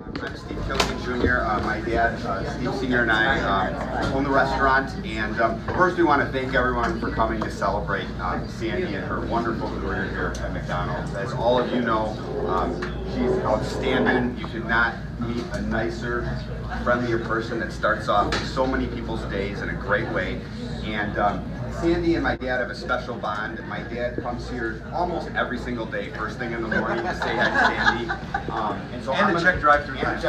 I'm Steve Kilians Jr. My dad, Steve Sr. and I own the restaurant. And first we want to thank everyone for coming to celebrate Sandy and her wonderful career here at McDonald's. As all of you know, she's outstanding. You could not meet a nicer, friendlier person that starts off so many people's days in a great way. And Sandy and my dad have a special bond. My dad comes here almost every single day, first thing in the morning, to say hi to Sandy. And to check drive-through times.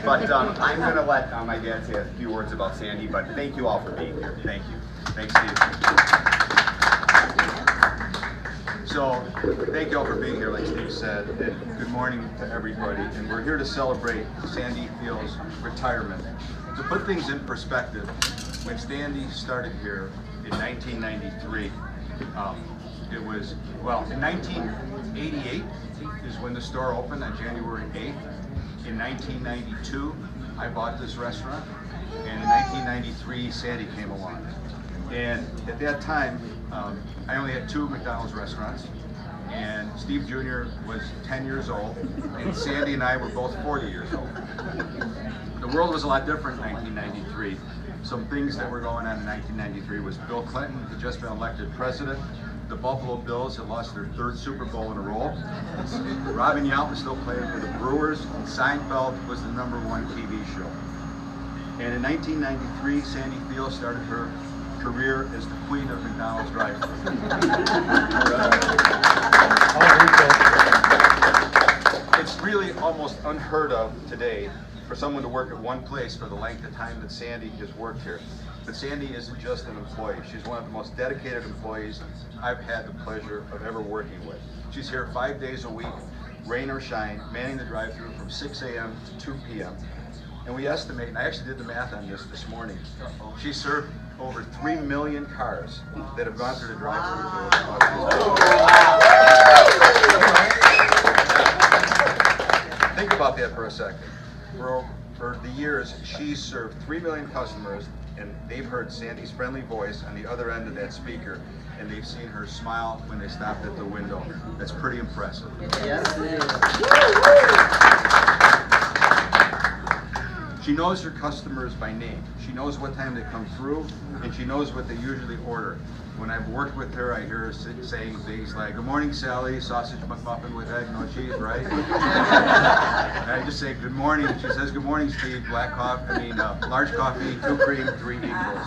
But I'm going to let my dad say a few words about Sandy, but thank you all for being here. Thank you. Thanks, Steve. So, thank you all for being here, like Steve said, and good morning to everybody. And we're here to celebrate Sandy Field's retirement. To put things in perspective, when Sandy started here in 1993, it was, well, in 1988 is when the store opened on January 8th. In 1992, I bought this restaurant, and in 1993, Sandy came along. And at that time, I only had 2 McDonald's restaurants, and Steve Jr. was 10 years old, and Sandy and I were both 40 years old. The world was a lot different in 1993. Some things that were going on in 1993 was Bill Clinton had just been elected president. The Buffalo Bills had lost their 3rd Super Bowl in a row. Robin Yount was still playing for the Brewers, and Seinfeld was the #1 TV show. And in 1993, Sandy Field started her career as the queen of McDonald's drive-thru. It's really almost unheard of today for someone to work at one place for the length of time that Sandy has worked here. But Sandy isn't just an employee. She's one of the most dedicated employees I've had the pleasure of ever working with. She's here 5 days a week, rain or shine, manning the drive-thru from 6 a.m. to 2 p.m. And we estimate, and I actually did the math on this morning, she served over 3 million cars that have gone through the drive-thru. Think about that for a second. For the years, she's served 3 million customers, and they've heard Sandy's friendly voice on the other end of that speaker, and they've seen her smile when they stopped at the window. That's pretty impressive. Yes, it is. She knows her customers by name. She knows what time they come through, and she knows what they usually order. When I've worked with her, I hear her saying things like, "Good morning, Sally, sausage McMuffin with egg, no cheese, right?" And I just say, "Good morning." She says, "Good morning, Steve, black coffee, large coffee, 2 cream, 3 equals."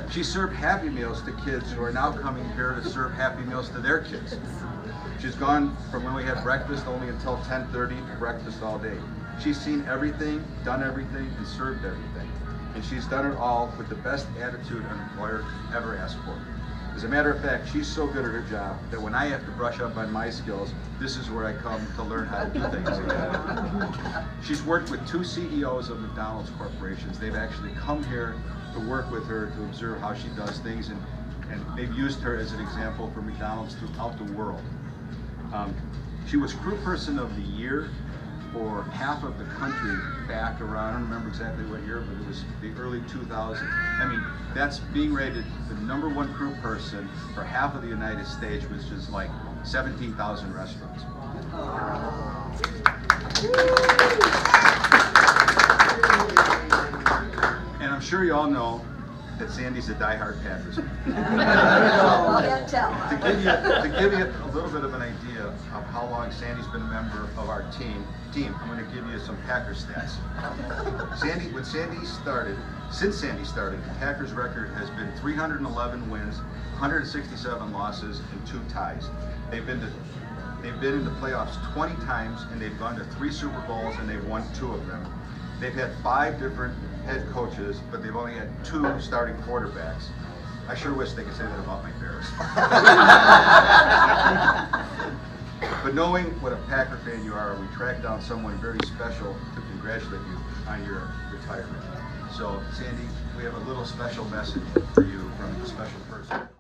She served Happy Meals to kids who are now coming here to serve Happy Meals to their kids. She's gone from when we had breakfast only until 10:30 to breakfast all day. She's seen everything, done everything, and served everything. And she's done it all with the best attitude an employer ever asked for. As a matter of fact, she's so good at her job that when I have to brush up on my skills, this is where I come to learn how to do things again. She's worked with 2 CEOs of McDonald's corporations. They've actually come here to work with her to observe how she does things, and they've used her as an example for McDonald's throughout the world. She was Crew Person of the Year for half of the country back around, I don't remember exactly what year, but it was the early 2000s. I mean, that's being rated the #1 crew person for half of the United States, which is like 17,000 restaurants. And I'm sure you all know that Sandy's a diehard Packers fan. To give you a little bit of an idea of how long Sandy's been a member of our team, I'm going to give you some Packers stats. Since Sandy started, the Packers record has been 311 wins, 167 losses, and 2 ties. They've been in the playoffs 20 times, and they've gone to 3 Super Bowls, and they've won 2 of them. They've had 5 different head coaches, but they've only had 2 starting quarterbacks. I sure wish they could say that about my Bears. But knowing what a Packer fan you are, we tracked down someone very special to congratulate you on your retirement. So, Sandy, we have a little special message for you from a special person.